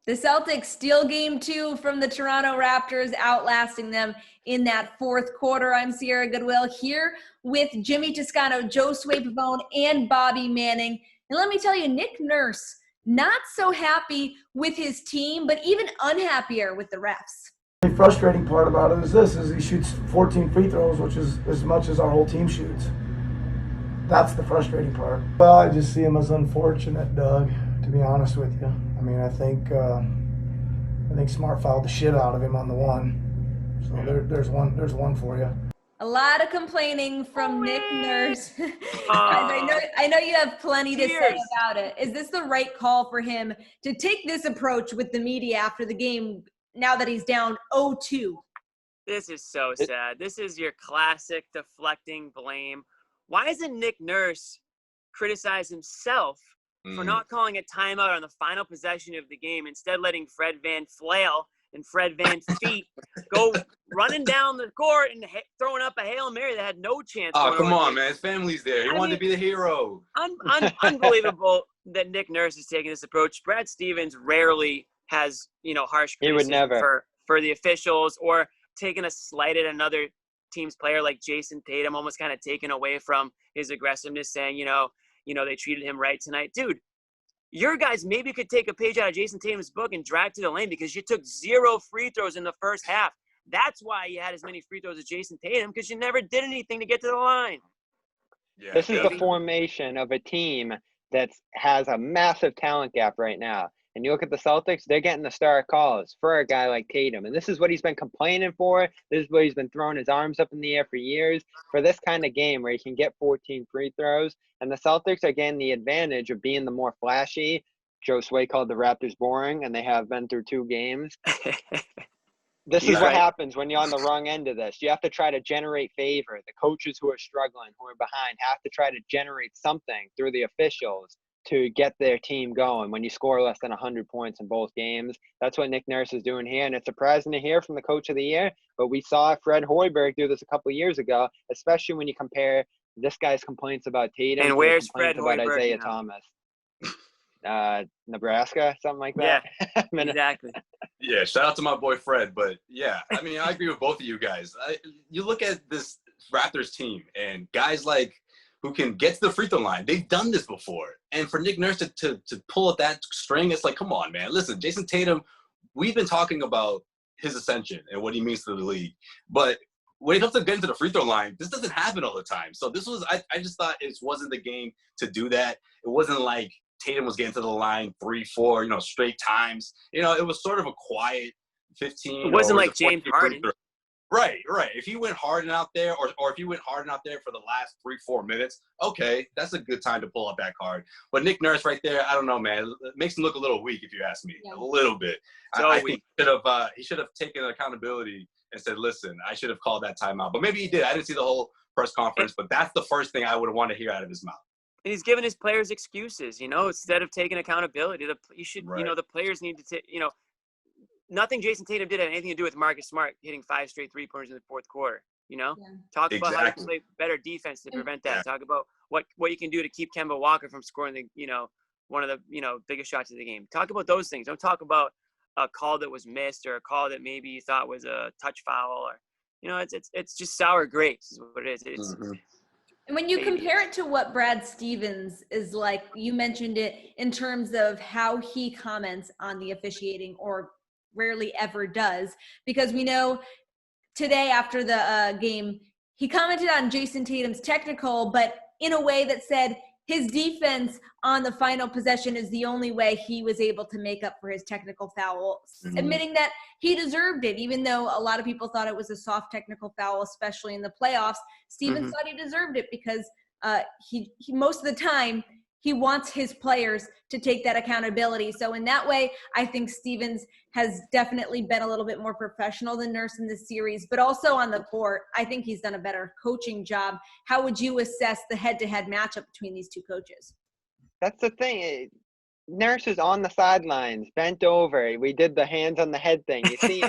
The Celtics steal game 2 from the Toronto Raptors, outlasting them in that fourth quarter. I'm Sierra Goodwill here with Jimmy Toscano, Josue Pavon, and Bobby Manning. And let me tell you, Nick Nurse, not so happy with his team, but even unhappier with the refs. The frustrating part about it is he shoots 14 free throws, which is as much as our whole team shoots. That's the frustrating part. Well, I just see him as unfortunate, Doug, to be honest with you. I mean, I think Smart fouled the shit out of him on the one. So there's one for you. A lot of complaining from Nick Nurse. Guys, I know you have plenty to say about it. Is this the right call for him to take this approach with the media after the game now that he's down 0-2? This is so sad. This is your classic deflecting blame. Why doesn't Nick Nurse criticize himself for not calling a timeout on the final possession of the game, instead letting Fred Van Flail and Fred Van Feet go running down the court and throwing up a Hail Mary that had no chance? Oh, come on, man. His family's there. He wanted to be the hero. Unbelievable that Nick Nurse is taking this approach. Brad Stevens rarely has, harsh criticism for the officials or taking a slight at another team's player like Jayson Tatum, almost kind of taken away from his aggressiveness, saying, they treated him right tonight. Dude, your guys maybe could take a page out of Jayson Tatum's book and drive to the lane because you took 0 free throws in the first half. That's why you had as many free throws as Jayson Tatum, because you never did anything to get to the line. Yeah, this is the formation of a team that has a massive talent gap right now. And you look at the Celtics, they're getting the star calls for a guy like Tatum. And this is what he's been complaining for. This is what he's been throwing his arms up in the air for years, for this kind of game where he can get 14 free throws. And the Celtics are getting the advantage of being the more flashy. Josue called the Raptors boring, and they have been through 2 games. This is what happens when you're on the wrong end of this. You have to try to generate favor. The coaches who are struggling, who are behind, have to try to generate something through the officials to get their team going when you score less than 100 points in both games. That's what Nick Nurse is doing here, and it's surprising to hear from the coach of the year, but we saw Fred Hoiberg do this a couple of years ago, especially when you compare this guy's complaints about Tatum and where's Fred Hoiberg about Isaiah Thomas. Nebraska, something like that. Yeah, exactly. Yeah, shout out to my boy Fred. But yeah, I mean, I agree with both of you guys. You look at this Raptors team and guys like who can get to the free throw line. They've done this before. And for Nick Nurse to pull at that string, it's like, come on, man. Listen, Jayson Tatum, we've been talking about his ascension and what he means to the league. But when it comes to getting to the free throw line, this doesn't happen all the time. So this was, I just thought it wasn't the game to do that. It wasn't like Tatum was getting to the line 3, 4, straight times. It was sort of a quiet 15. It wasn't like James Harden. Right. If he went hard out there, or if he went hard out there for the last 3-4 minutes, okay, that's a good time to pull up that card. But Nick Nurse right there, I don't know, man. It makes him look a little weak, if you ask me. Yeah. A little bit. So I think he should have taken accountability and said, listen, I should have called that timeout. But maybe he did. I didn't see the whole press conference, but that's the first thing I would want to hear out of his mouth. And he's giving his players excuses, instead of taking accountability. The players need to take, nothing Jayson Tatum did had anything to do with Marcus Smart hitting 5 straight three-pointers in the fourth quarter, Talk about how to play better defense to prevent that. Talk about what you can do to keep Kemba Walker from scoring one of the, biggest shots of the game. Talk about those things. Don't talk about a call that was missed or a call that maybe you thought was a touch foul or, it's just sour grapes is what it is. And when you compare it to what Brad Stevens is like, you mentioned it in terms of how he comments on the officiating or rarely ever does, because we know today after the game, he commented on Jayson Tatum's technical, but in a way that said his defense on the final possession is the only way he was able to make up for his technical foul, admitting that he deserved it, even though a lot of people thought it was a soft technical foul, especially in the playoffs. Stevens thought he deserved it because he most of the time he wants his players to take that accountability. So in that way, I think Stevens has definitely been a little bit more professional than Nurse in this series, but also on the court, I think he's done a better coaching job. How would you assess the head-to-head matchup between these two coaches? That's the thing. Nurse is on the sidelines, bent over. We did the hands on the head thing. You see,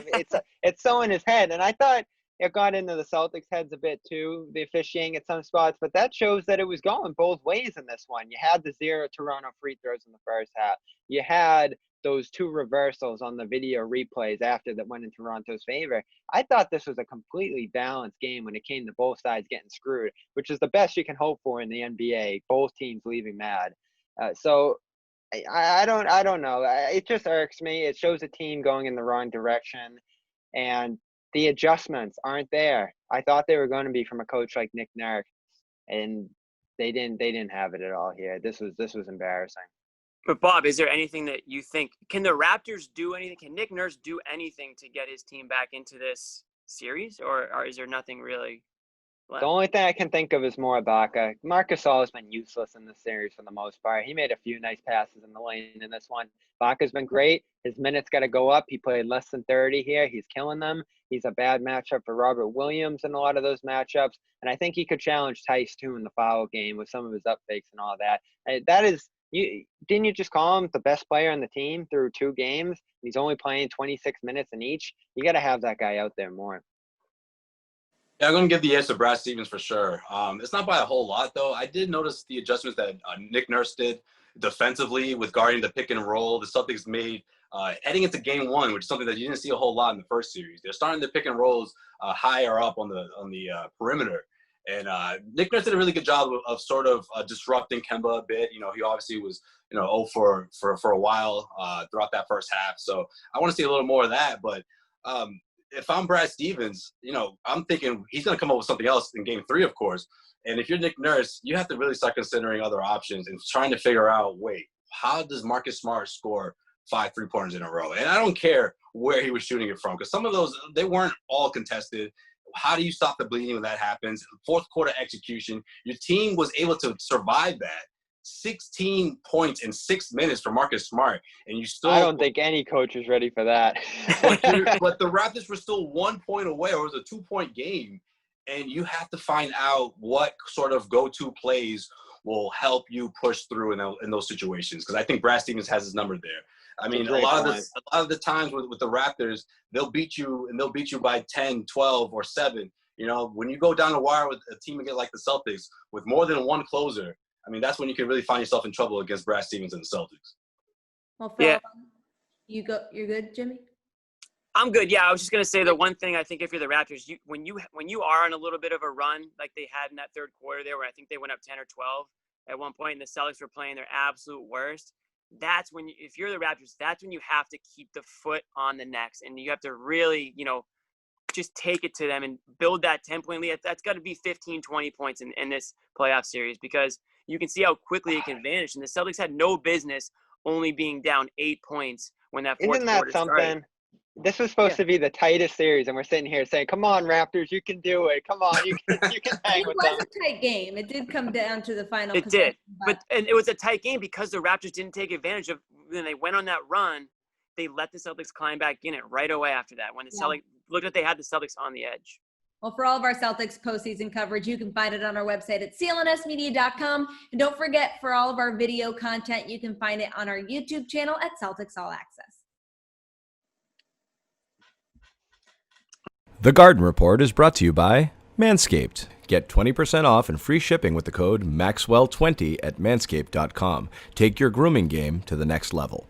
it's so in his head. And I thought It got into the Celtics' heads a bit too, the officiating at some spots, but that shows that it was going both ways in this one. You had the 0 Toronto free throws in the first half. You had those 2 reversals on the video replays after that went in Toronto's favor. I thought this was a completely balanced game when it came to both sides getting screwed, which is the best you can hope for in the NBA. Both teams leaving mad. So I don't know. It just irks me. It shows a team going in the wrong direction, and the adjustments aren't there. I thought they were going to be from a coach like Nick Nurse, and they didn't have it at all here. This was embarrassing. But Bob, is there anything that you think, can the Raptors do anything? Can Nick Nurse do anything to get his team back into this series, or is there nothing really left? The only thing I can think of is more Ibaka. Marc Gasol has been useless in this series for the most part. He made a few nice passes in the lane in this one. Ibaka's been great. His minutes got to go up. He played less than 30 here. He's killing them. He's a bad matchup for Robert Williams in a lot of those matchups. And I think he could challenge Tice too in the foul game with some of his up fakes and all that. That is, didn't you just call him the best player on the team through 2 games? He's only playing 26 minutes in each. You got to have that guy out there more. Yeah, I'm going to give the edge to Brad Stevens for sure. It's not by a whole lot, though. I did notice the adjustments that Nick Nurse did defensively with guarding the pick and roll. The Celtics made heading into game 1, which is something that you didn't see a whole lot in the first series. They're starting the pick and rolls higher up on the perimeter. And Nick Nurse did a really good job of sort of disrupting Kemba a bit. He obviously was, 0 for a while throughout that first half. So I want to see a little more of that. But if I'm Brad Stevens, I'm thinking he's going to come up with something else in game 3, of course. And if you're Nick Nurse, you have to really start considering other options and trying to figure out, wait, how does Marcus Smart score 5 3-pointers in a row? And I don't care where he was shooting it from, because some of those, they weren't all contested. How do you stop the bleeding when that happens? Fourth quarter execution. Your team was able to survive that. 16 points in 6 minutes for Marcus Smart, and you still. I don't think any coach is ready for that. but the Raptors were still 1 point away, or it was a 2-point game, and you have to find out what sort of go-to plays will help you push through in those situations. Because I think Brad Stevens has his number there. I mean, a lot of the times with the Raptors, they'll beat you, and they'll beat you by 10, 12, or 7. When you go down the wire with a team again like the Celtics with more than one closer, I mean, that's when you can really find yourself in trouble against Brad Stevens and the Celtics. Well, yeah. You're good, Jimmy? I'm good. Yeah, I was just gonna say the one thing I think if you're the Raptors, when you are on a little bit of a run like they had in that third quarter there, where I think they went up 10 or 12 at one point, and the Celtics were playing their absolute worst. That's when, if you're the Raptors, that's when you have to keep the foot on the necks, and you have to really, just take it to them and build that 10-point lead. That's got to be 15, 20 points in this playoff series, because you can see how quickly it can vanish. And the Celtics had no business only being down 8 points when that fourth quarter started. This was supposed to be the tightest series, and we're sitting here saying, come on, Raptors, you can do it. Come on, you can hang with them. It was a tight game. It did come down to the final. It did. And it was a tight game because the Raptors didn't take advantage of, when they went on that run, they let the Celtics climb back in it right away after that. When the Celtics looked like they had the Celtics on the edge. Well, for all of our Celtics postseason coverage, you can find it on our website at clnsmedia.com. And don't forget, for all of our video content, you can find it on our YouTube channel at Celtics All Access. The Garden Report is brought to you by Manscaped. Get 20% off and free shipping with the code MAXWELL20 at manscaped.com. Take your grooming game to the next level.